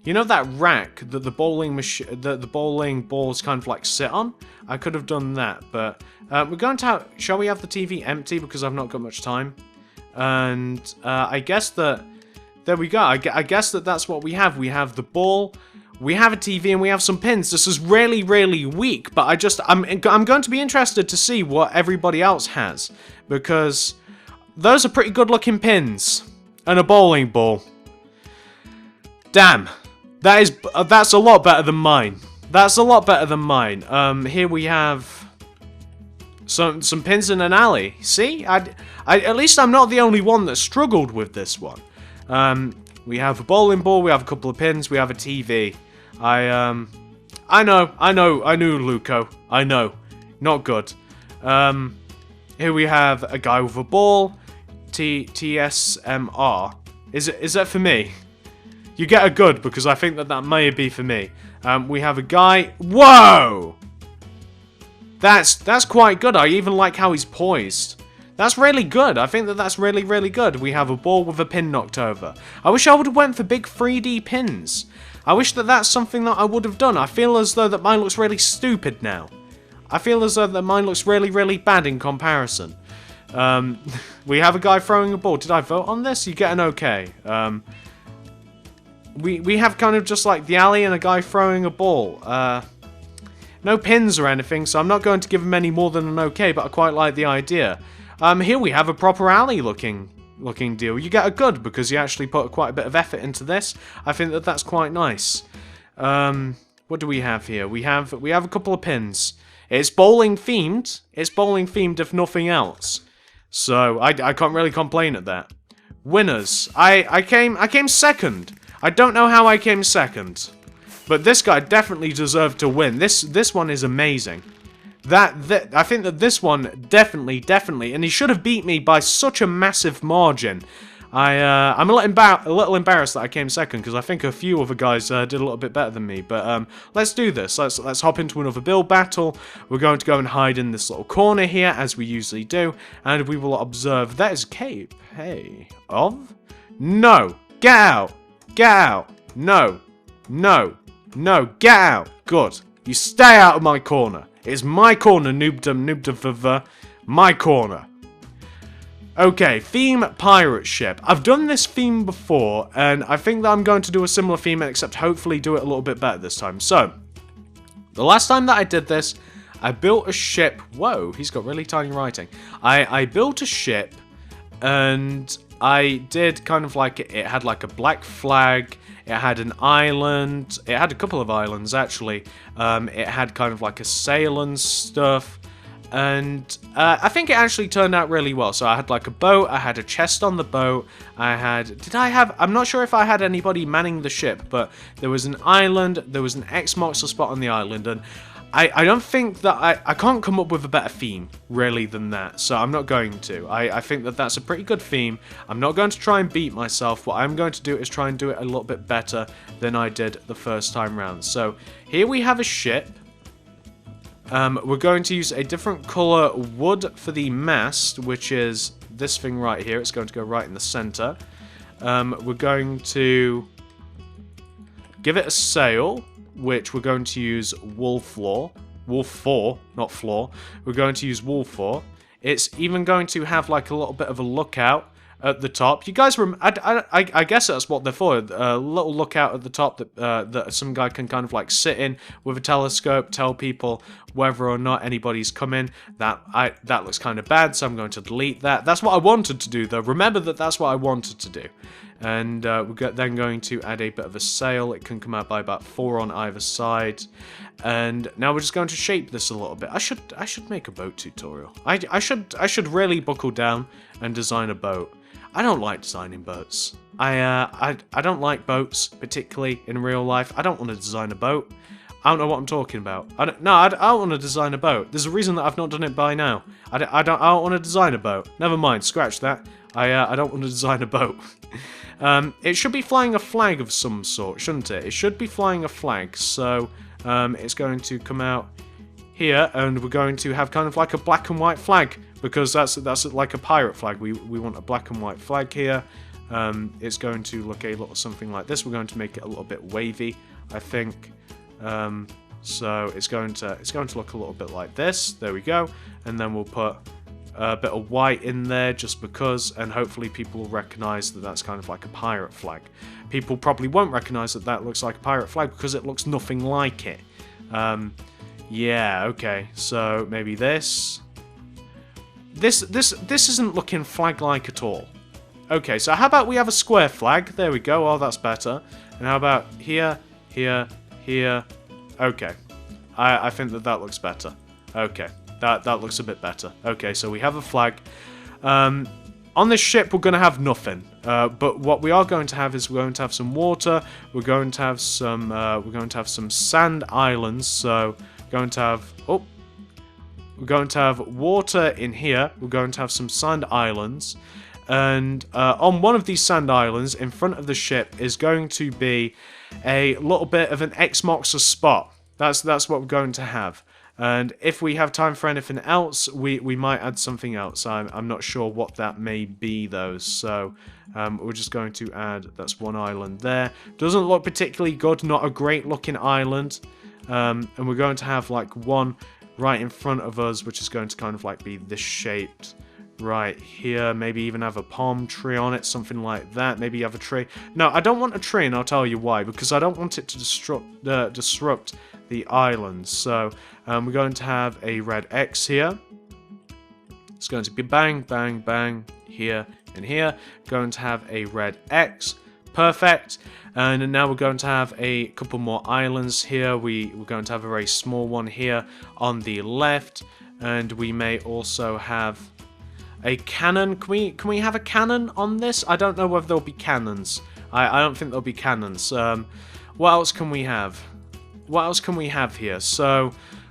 you know that rack that the bowling machine, the bowling balls kind of like sit on. I could have done that, but we're going to have. Shall we have the TV empty because I've not got much time? And I guess that there we go. I guess that's what we have. We have the ball. We have a TV and we have some pins. This is really, really weak, but I'm going to be interested to see what everybody else has, because those are pretty good looking pins and a bowling ball. Damn, that's a lot better than mine. That's a lot better than mine. Here we have some pins in an alley. See, at least I'm not the only one that struggled with this one. We have a bowling ball. We have a couple of pins. We have a TV. I know, Luco. I know. Not good. Here we have a guy with a ball. TSMR. Is that for me? You get a good, because I think that may be for me. We have a guy. Whoa! That's quite good. I even like how he's poised. That's really good. I think that's really, really good. We have a ball with a pin knocked over. I wish I would have went for big 3D pins. I wish that that's something that I would have done. I feel as though that mine looks really stupid now. I feel as though that mine looks really, really bad in comparison. We have a guy throwing a ball. Did I vote on this? You get an okay. We have kind of just like the alley and a guy throwing a ball. No pins or anything, so I'm not going to give him any more than an okay, but I quite like the idea. Here we have a proper alley looking deal. You get a good because you actually put quite a bit of effort into this. I think that that's quite nice. What do we have here? We have a couple of pins. It's bowling themed. It's bowling themed if nothing else. So I can't really complain at that. Winners. I came second. I don't know how I came second, but this guy definitely deserved to win. This one is amazing. I think that this one definitely, and he should have beat me by such a massive margin. I'm a little embarrassed that I came second, because I think a few other guys did a little bit better than me. But let's do this. Let's hop into another build battle. We're going to go and hide in this little corner here, as we usually do, and we will observe. That is Cape. Hey, of? No, get out, get out. No, no, no, get out. Good. You stay out of my corner. It's my corner, noobdom, my corner. Okay, theme pirate ship. I've done this theme before, and I think that I'm going to do a similar theme, except hopefully do it a little bit better this time. So, the last time that I did this, I built a ship. Whoa, he's got really tiny writing. I built a ship, and I did kind of like it had like a black flag. It had an island. It had a couple of islands, actually. It had kind of like a sail and stuff. And I think it actually turned out really well. So I had like a boat. I had a chest on the boat. I'm not sure if I had anybody manning the ship. But there was an island. There was an X marks the spot on the island. And I don't think that I can't come up with a better theme, really, than that. So I'm not going to. I think that that's a pretty good theme. I'm not going to try and beat myself. What I'm going to do is try and do it a little bit better than I did the first time round. So here we have a ship. We're going to use a different color wood for the mast, which is this thing right here. It's going to go right in the center. we're going to give it a sail, which we're going to use wool for, not floor. We're going to use wool for. It's even going to have like a little bit of a lookout at the top. You guys, I guess that's what they're for. A little lookout at the top that some guy can kind of like sit in with a telescope, tell people whether or not anybody's coming. That looks kind of bad, so I'm going to delete that. That's what I wanted to do, though. Remember that that's what I wanted to do. And we're then going to add a bit of a sail. It can come out by about 4 on either side. And now we're just going to shape this a little bit. I should make a boat tutorial. I should really buckle down and design a boat. I don't like designing boats. I don't like boats, particularly in real life. I don't want to design a boat. I don't know what I'm talking about. I don't want to design a boat. There's a reason that I've not done it by now. I don't want to design a boat. Never mind, scratch that. I don't want to design a boat. It should be flying a flag of some sort, shouldn't it? It should be flying a flag. So it's going to come out here, and we're going to have kind of like a black and white flag, because that's like a pirate flag. We want a black and white flag here. It's going to look a little something like this. We're going to make it a little bit wavy, I think. So it's going to look a little bit like this. There we go. And then we'll put a bit of white in there just because, and hopefully people will recognize that that's kind of like a pirate flag. People probably won't recognize that that looks like a pirate flag because it looks nothing like it. Yeah, okay. So maybe this. This isn't looking flag-like at all. Okay, so how about we have a square flag? There we go. Oh, that's better. And how about here, here, here? Okay. I think that looks better. Okay. That looks a bit better. Okay, so we have a flag. On this ship, we're going to have nothing. But what we are going to have is we're going to have some water. We're going to have some sand islands. So we're going to have water in here. We're going to have some sand islands. And on one of these sand islands, in front of the ship, is going to be a little bit of an X marks a spot. That's what we're going to have. And if we have time for anything else, we might add something else. I'm not sure what that may be, though. So we're just going to add, that's one island there. Doesn't look particularly good, not a great looking island. And we're going to have like one right in front of us, which is going to kind of like be this shaped right here. Maybe even have a palm tree on it, something like that. Maybe have a tree. No, I don't want a tree, and I'll tell you why. Because I don't want it to disrupt the island. So we're going to have a red X here. It's going to be bang, bang, bang here and here. Going to have a red X. Perfect. And now we're going to have a couple more islands here. We're going to have a very small one here on the left. And we may also have a cannon. Can we have a cannon on this? I don't know whether there'll be cannons. I don't think there'll be cannons. What else can we have? What else can we have here? So,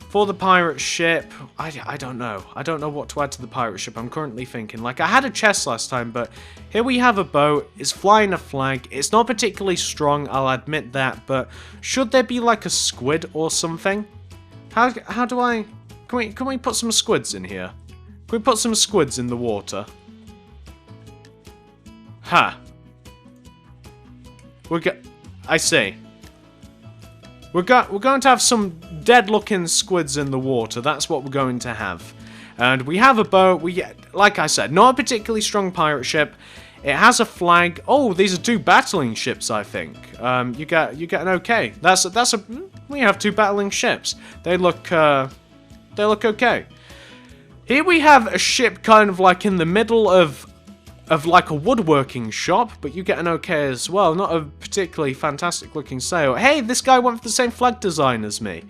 for the pirate ship, I don't know. I don't know what to add to the pirate ship. I'm currently thinking. Like, I had a chest last time, but here we have a boat. It's flying a flag. It's not particularly strong, I'll admit that, but should there be, like, a squid or something? How do I... Can we put some squids in here? Can we put some squids in the water? Ha. I see. We're going to have some dead-looking squids in the water. That's what we're going to have. And we have a boat. Like I said, not a particularly strong pirate ship. It has a flag. Oh, these are two battling ships, I think. You get an okay. We have two battling ships. They look okay. Here we have a ship kind of like in the middle of like a woodworking shop, but you get an okay as well. Not a particularly fantastic looking sail. Hey, this guy went for the same flag design as me.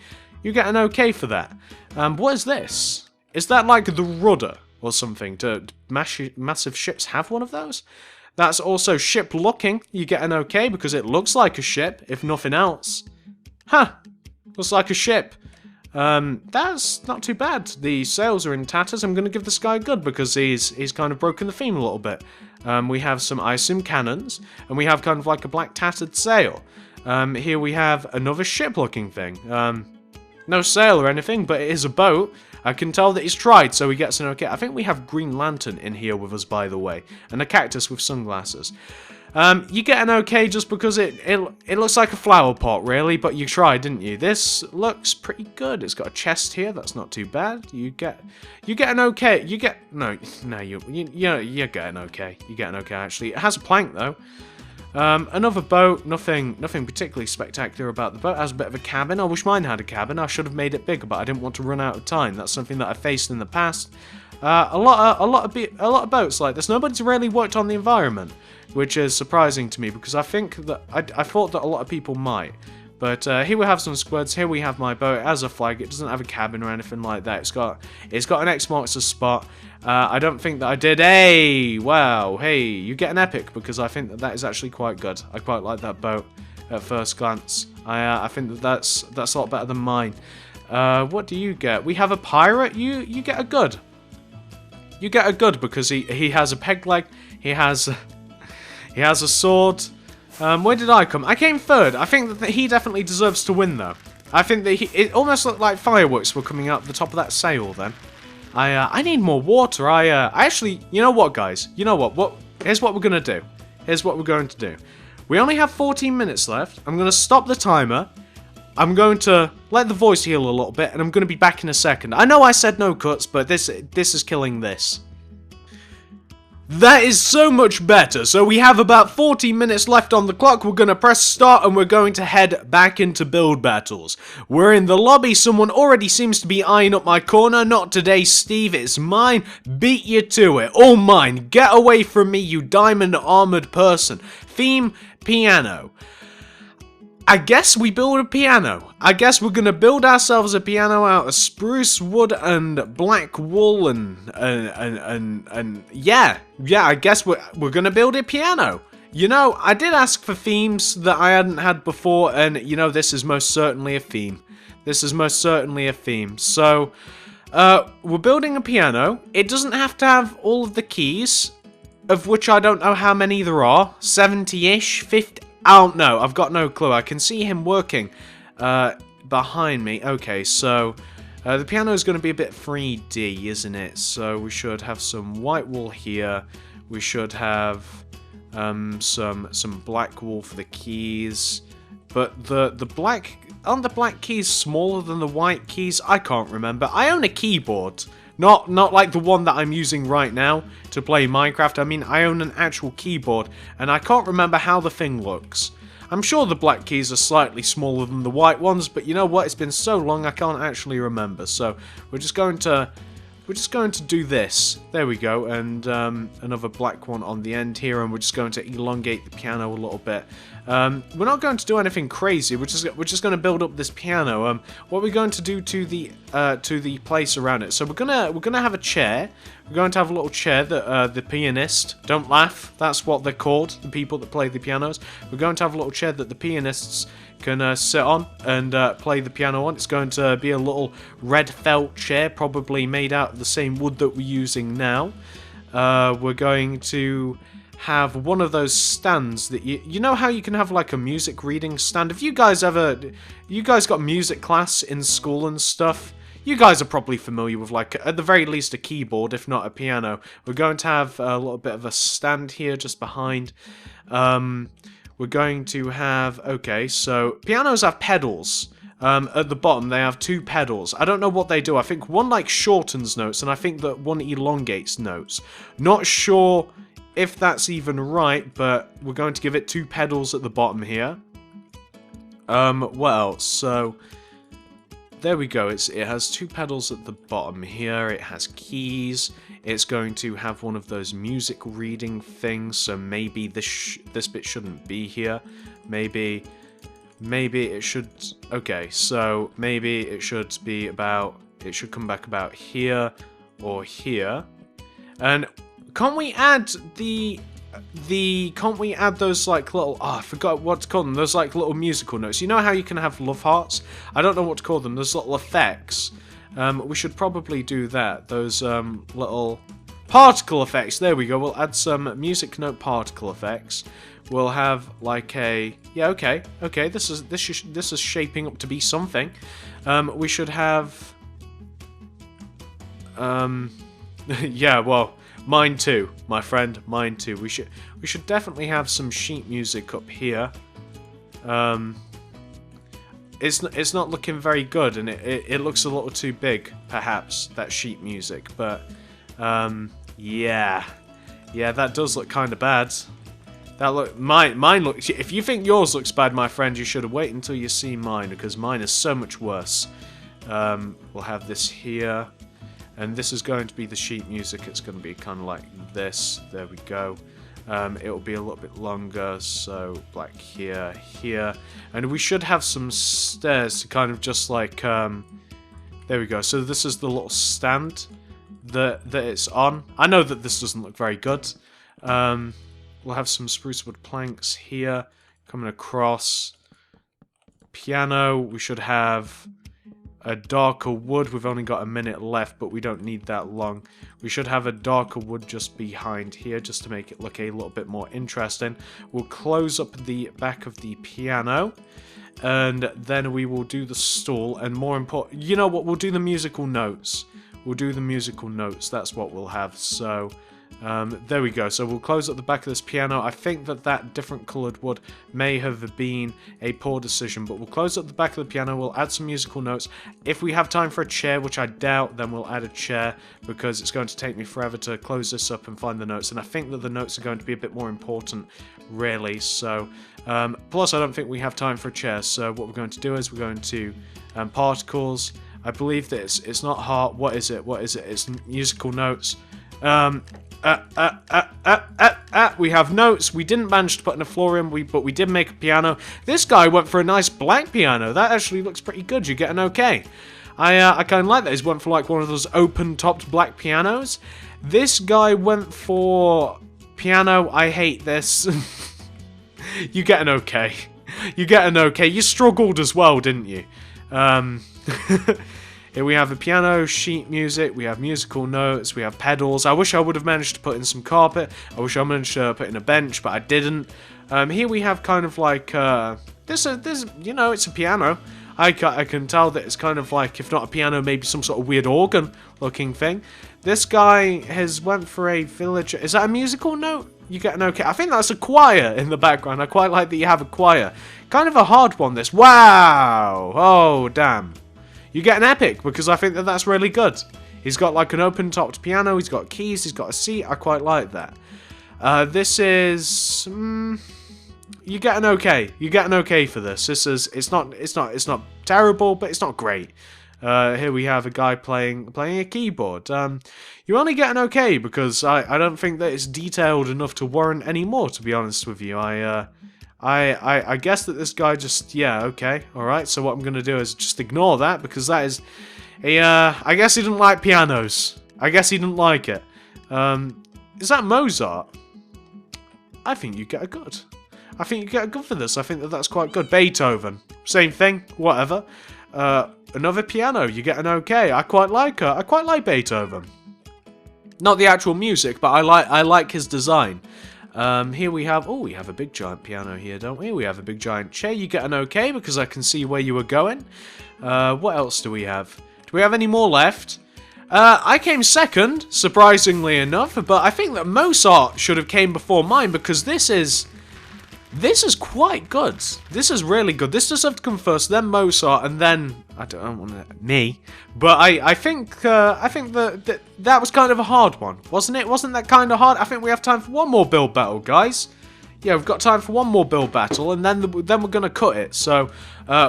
You get an okay for that. What is this? Is that like the rudder or something? Do massive ships have one of those? That's also ship looking. You get an okay because it looks like a ship, if nothing else. Huh. Looks like a ship. That's not too bad. The sails are in tatters. I'm going to give this guy a good because he's kind of broken the theme a little bit. We have some, I assume, cannons, and we have kind of like a black tattered sail. Here we have another ship-looking thing. No sail or anything, but it is a boat. I can tell that he's tried, so he gets an okay. I think we have Green Lantern in here with us, by the way, and a cactus with sunglasses. You get an okay just because it looks like a flower pot, really, but you tried, didn't you? This looks pretty good. It's got a chest here. That's not too bad. You get an okay. You get an okay. You get an okay actually. It has a plank though. Another boat. Nothing particularly spectacular about the boat. It has a bit of a cabin. I wish mine had a cabin. I should have made it bigger, but I didn't want to run out of time. That's something that I faced in the past. A lot of boats like this. Nobody's really worked on the environment, which is surprising to me because I think that I thought that a lot of people might. But here we have some squids. Here we have my boat. It has a flag. It doesn't have a cabin or anything like that. It's got an X marks the spot. I don't think that I did. Hey, wow, hey, you get an epic because I think that is actually quite good. I quite like that boat at first glance. I think that's a lot better than mine. What do you get? We have a pirate. You get a good. You get a good because he has a peg leg. He has a sword. Where did I come? I came third. I think that he definitely deserves to win though. I think that it almost looked like fireworks were coming out the top of that sail then. I need more water. I actually, you know what, guys? You know what? Here's what we're gonna do. Here's what we're going to do. We only have 14 minutes left. I'm gonna stop the timer. I'm going to let the voice heal a little bit, and I'm going to be back in a second. I know I said no cuts, but this is killing this. That is so much better. So we have about 14 minutes left on the clock. We're going to press start, and we're going to head back into build battles. We're in the lobby. Someone already seems to be eyeing up my corner. Not today, Steve. It's mine. Beat you to it. All mine. Get away from me, you diamond-armored person. Theme, piano. I guess we build a piano. I guess we're gonna build ourselves a piano out of spruce wood and black wool and yeah. I guess we're gonna build a piano. You know, I did ask for themes that I hadn't had before, and you know, this is most certainly a theme. This is most certainly a theme. So, we're building a piano. It doesn't have to have all of the keys, of which I don't know how many there are. 70-ish, 50. I don't know. I've got no clue. I can see him working behind me. Okay, so the piano is going to be a bit 3D, isn't it? So we should have some white wool here. We should have some black wool for the keys. But the black... Aren't the black keys smaller than the white keys? I can't remember. I own a keyboard. Not like the one that I'm using right now to play Minecraft. I mean, I own an actual keyboard, and I can't remember how the thing looks. I'm sure the black keys are slightly smaller than the white ones, but you know what? It's been so long I can't actually remember. So we're just going to do this. There we go, and another black one on the end here, and we're just going to elongate the piano a little bit. We're not going to do anything crazy. We're just going to build up this piano. What we're going to do to the place around it. So we're gonna have a chair. We're going to have a little chair that the pianist. Don't laugh. That's what they're called. The people that play the pianos. We're going to have a little chair that the pianists can sit on and play the piano on. It's going to be a little red felt chair, probably made out of the same wood that we're using now. We're going to have one of those stands that you know how you can have like a music reading stand. If you guys got music class in school and stuff, you guys are probably familiar with, like, at the very least a keyboard, if not a piano. We're going to have a little bit of a stand here just behind. We're going to have, okay, so pianos have pedals. At the bottom, they have two pedals. I don't know what they do. I think one, like, shortens notes, and I think that one elongates notes. Not sure if that's even right, but we're going to give it two pedals at the bottom here. What else? So, there we go. It has two pedals at the bottom here. It has keys. It's going to have one of those music reading things, so maybe this bit shouldn't be here. Maybe it should... Okay, so maybe it should be about... It should come back about here or here. And can't we add can't we add those, like, little... Oh, I forgot what to call them. Those, like, little musical notes. You know how you can have love hearts? I don't know what to call them. Those little effects. We should probably do that. Those little particle effects. There we go. We'll add some music note particle effects. We'll have like a... Yeah, okay. Okay, this is shaping up to be something. We should have... Yeah, well, Mine too, my friend. Mine too. We should definitely have some sheet music up here. It's not looking very good, and it looks a little too big, perhaps, that sheet music. But yeah, that does look kind of bad. Mine looks. If you think yours looks bad, my friend, you should have waited until you see mine, because mine is so much worse. We'll have this here. And this is going to be the sheet music. It's going to be kind of like this. There we go. It'll be a little bit longer. So, like here, here. And we should have some stairs to kind of just like... there we go. So this is the little stand that it's on. I know that this doesn't look very good. We'll have some spruce wood planks here. Coming across. Piano. We should have... a darker wood. We've only got a minute left, but we don't need that long. We should have a darker wood just behind here, just to make it look a little bit more interesting. We'll close up the back of the piano, and then we will do the stool, and more important, you know what, we'll do the musical notes. We'll do the musical notes, that's what we'll have. So there we go. So we'll close up the back of this piano. I think that different coloured wood may have been a poor decision, but we'll close up the back of the piano. We'll add some musical notes. If we have time for a chair, which I doubt, then we'll add a chair, because it's going to take me forever to close this up and find the notes. And I think that the notes are going to be a bit more important, really. So plus I don't think we have time for a chair. So what we're going to do is we're going to particles. I believe that it's not heart. What is it? It's musical notes. We have notes. We didn't manage to put in a floor in, but we did make a piano. This guy went for a nice black piano. That actually looks pretty good. You get an okay. I kind of like that. He's went for like one of those open-topped black pianos. This guy went for piano. I hate this. You get an okay. You get an okay. You struggled as well, didn't you? Here we have a piano, sheet music, we have musical notes, we have pedals. I wish I would have managed to put in some carpet. I wish I managed to put in a bench, but I didn't. Here we have kind of like, this, you know, it's a piano. I can tell that it's kind of like, if not a piano, maybe some sort of weird organ-looking thing. This guy has went for a villager. Is that a musical note? You get an okay. I think that's a choir in the background. I quite like that you have a choir. Kind of a hard one, this. Wow! Oh, damn. You get an epic, because I think that that's really good. He's got like an open-topped piano, he's got keys, he's got a seat. I quite like that. This is... you get an okay. You get an okay for this. This is... It's not terrible, but it's not great. Here we have a guy playing a keyboard. You only get an okay, because I don't think that it's detailed enough to warrant any more, to be honest with you. I guess that this guy just, yeah, okay, alright, so what I'm going to do is just ignore that, because that is, I guess he didn't like pianos. I guess he didn't like it. Is that Mozart? I think you get a good. I think you get a good for this. I think that that's quite good. Beethoven, same thing, whatever. Another piano, you get an okay. I quite like her. I quite like Beethoven. Not the actual music, but I like his design. Here we have a big giant piano here, don't we? We have a big giant chair. You get an okay, because I can see where you were going. What else do we have? Do we have any more left? I came second, surprisingly enough, but I think that Mozart should have came before mine, because this is quite good. This is really good. This does have to come first, then Mozart, and then I don't want to me. But I think that was kind of a hard one, wasn't it? Wasn't that kind of hard? I think we have time for one more build battle, guys. Yeah, we've got time for one more build battle, and then we're gonna cut it. So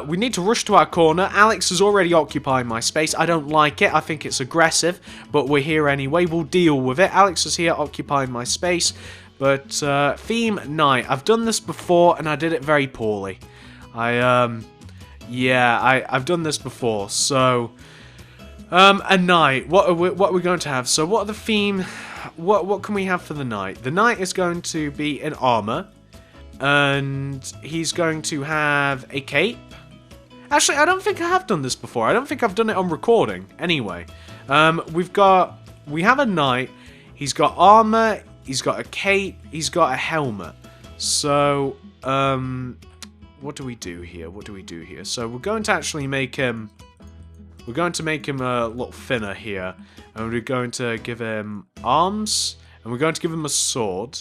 we need to rush to our corner. Alex is already occupying my space. I don't like it. I think it's aggressive, but we're here anyway. We'll deal with it. Alex is here occupying my space. But theme night. I've done this before and I did it very poorly. I've done this before. So a night. What are we going to have? So what are the theme? What can we have for the night? The knight is going to be in armor, and he's going to have a cape. Actually, I don't think I have done this before. I don't think I've done it on recording. Anyway, we have a knight. He's got armor. He's got a cape, he's got a helmet. So, what do we do here? So we're going to actually make him, a little thinner here. And we're going to give him arms. and we're going to give him a sword.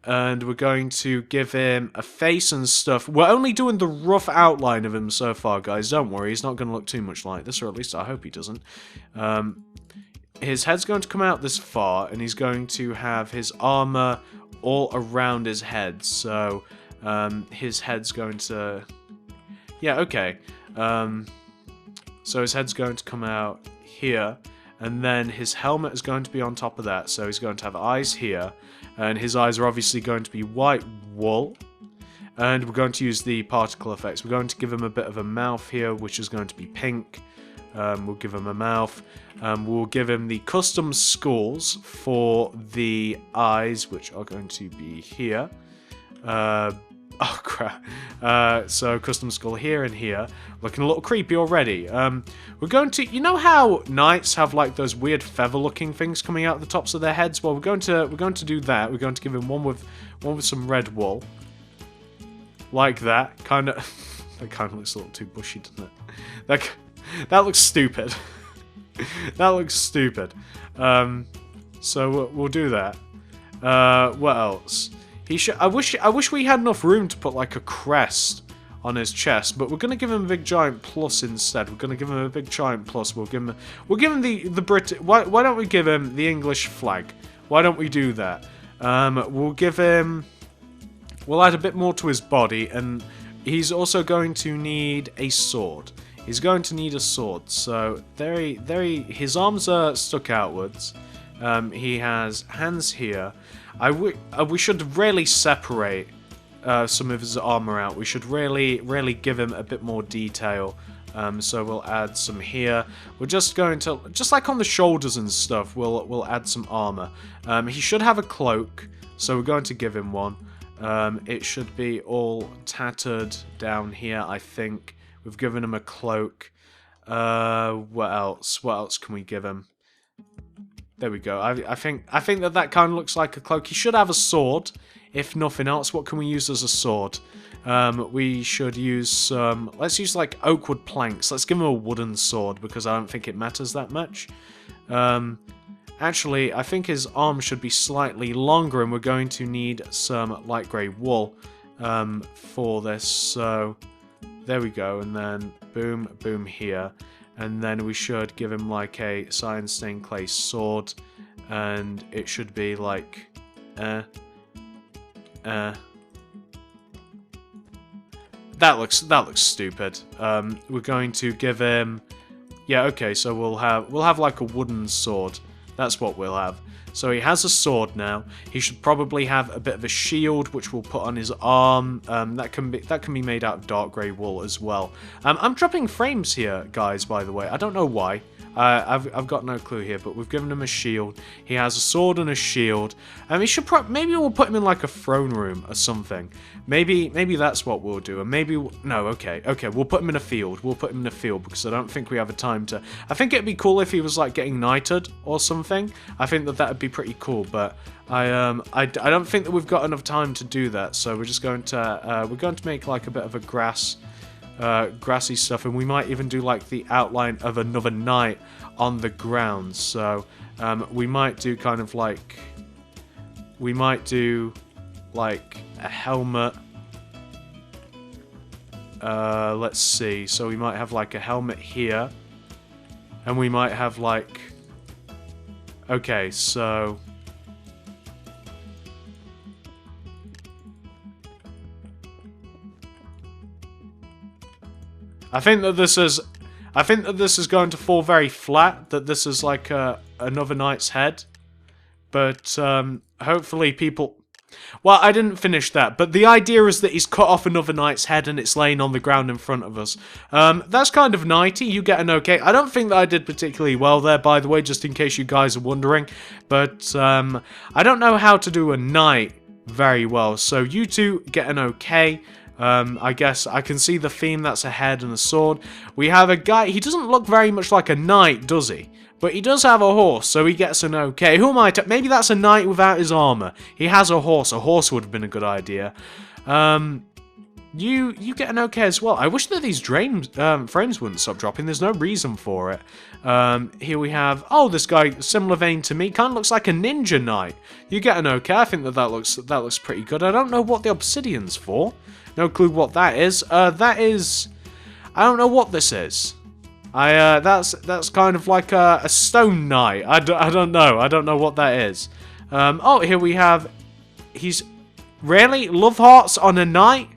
And we're going to give him a face and stuff. We're only doing the rough outline of him so far, guys. Don't worry, he's not going to look too much like this, or at least I hope he doesn't. His head's going to come out this far, and he's going to have his armor all around his head. So, his head's going to... Yeah, okay. So his head's going to come out here, and then his helmet is going to be on top of that. So he's going to have eyes here. And his eyes are obviously going to be white wool. And we're going to use the particle effects. We're going to give him a bit of a mouth here, which is going to be pink. We'll give him a mouth. We'll give him the custom skulls for the eyes, which are going to be here. Oh, crap. So, custom skull here and here. Looking a little creepy already. We're going to... You know how knights have, like, those weird feather-looking things coming out the tops of their heads? Well, we're going to do that. We're going to give him one with some red wool. Like that. Kind of... That kind of looks a little too bushy, doesn't it? That looks stupid. That looks stupid. So, we'll do that. What else? I wish we had enough room to put like a crest on his chest, but we're gonna give him a big giant plus instead. We're gonna give him a big giant plus. We'll give him the Brit. Why don't we give him the English flag? Why don't we do that? We'll give him. We'll add a bit more to his body, and he's also going to need a sword. He's going to need a sword. So his arms are stuck outwards. He has hands here. We should really separate some of his armor out. We should really give him a bit more detail. So we'll add some here. We're just going to, just like on the shoulders and stuff, we'll add some armor. He should have a cloak, so we're going to give him one. It should be all tattered down here, I think. We've given him a cloak. What else? What else can we give him? There we go. I think that kind of looks like a cloak. He should have a sword, if nothing else. What can we use as a sword? We should use some... Let's use, like, oak wood planks. Let's give him a wooden sword, because I don't think it matters that much. Actually, I think his arm should be slightly longer, and we're going to need some light grey wool for this. So, there we go. And then, boom, boom here. And then we should give him like a cyan stained clay sword, and it should be like, That looks stupid. We're going to give him, yeah, okay. So we'll have like a wooden sword. That's what we'll have. So he has a sword now. He should probably have a bit of a shield, which we'll put on his arm. That can be made out of dark grey wool as well. I'm dropping frames here, guys. By the way, I don't know why. I've got no clue here, but we've given him a shield. He has a sword and a shield. He should maybe we'll put him in like a throne room or something. Maybe that's what we'll do. And maybe no, okay, we'll put him in a field. We'll put him in a field because I don't think we have a time to. I think it'd be cool if he was like getting knighted or something. I think that'd be pretty cool, but I don't think that we've got enough time to do that. So we're just going to make like a bit of a grassy stuff, and we might even do like the outline of another knight on the ground. So we might do kind of like a helmet. Let's see. So we might have like a helmet here, and we might have like, okay, so I think that this is going to fall very flat, that this is like another knight's head. But hopefully people... Well, I didn't finish that, but the idea is that he's cut off another knight's head and it's laying on the ground in front of us. That's kind of knighty. You get an okay. I don't think that I did particularly well there, by the way, just in case you guys are wondering. But I don't know how to do a knight very well, so you two get an okay. I guess I can see the theme. That's a head and a sword. We have a guy. He doesn't look very much like a knight, does he? But he does have a horse, so he gets an okay. Who am I? Maybe that's a knight without his armor. He has a horse. A horse would have been a good idea. you get an okay as well. I wish that these frames wouldn't stop dropping. There's no reason for it. Here we have, oh, this guy, similar vein to me, kind of looks like a ninja knight. You get an okay. I think that looks pretty good. I don't know what the obsidian's for. No clue what that is. I don't know what this is. That's kind of like a stone knight. I don't know. I don't know what that is. Oh, here we have, really? Love hearts on a knight?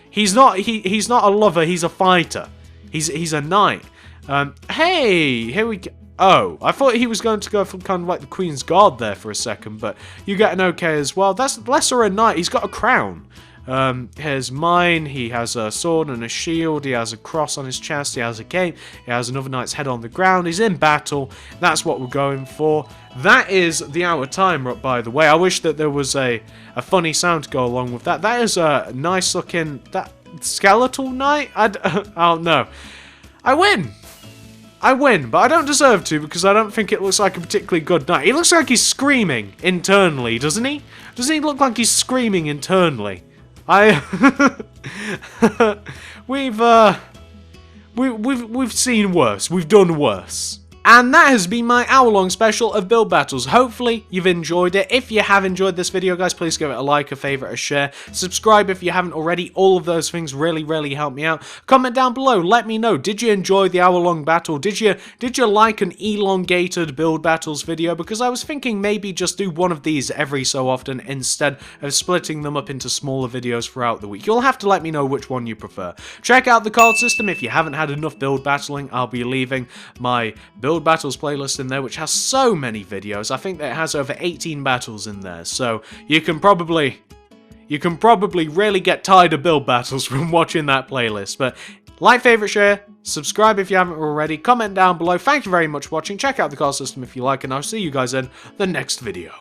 He's not a lover, he's a fighter. He's a knight. Hey, here we go. Oh, I thought he was going to go for kind of like the Queen's Guard there for a second, but you get an okay as well. That's lesser a knight. He's got a crown. Here's mine. He has a sword and a shield. He has a cross on his chest. He has a cape. He has another knight's head on the ground. He's in battle. That's what we're going for. That is the hour timer, by the way. I wish that there was a funny sound to go along with that. That is a nice looking skeletal knight. I don't know. I win, but I don't deserve to because I don't think it looks like a particularly good knight. He looks like he's screaming internally, doesn't he? Doesn't he look like he's screaming internally? We've seen worse. We've done worse. And that has been my hour-long special of build battles. Hopefully you've enjoyed it. If you have enjoyed this video, guys, please give it a like, a favorite, a share. Subscribe if you haven't already. All of those things really, really help me out. Comment down below. Let me know. Did you enjoy the hour-long battle? Did you like an elongated build battles video? Because I was thinking maybe just do one of these every so often instead of splitting them up into smaller videos throughout the week. You'll have to let me know which one you prefer. Check out the card system if you haven't had enough build battling. I'll be leaving my build battles playlist in there, which has so many videos. I think that it has over 18 battles in there, so you can probably really get tired of build battles from watching that playlist. But like, favorite, share, subscribe if you haven't already, comment down below. Thank you very much for watching. Check out the card system if you like, and I'll see you guys in the next video.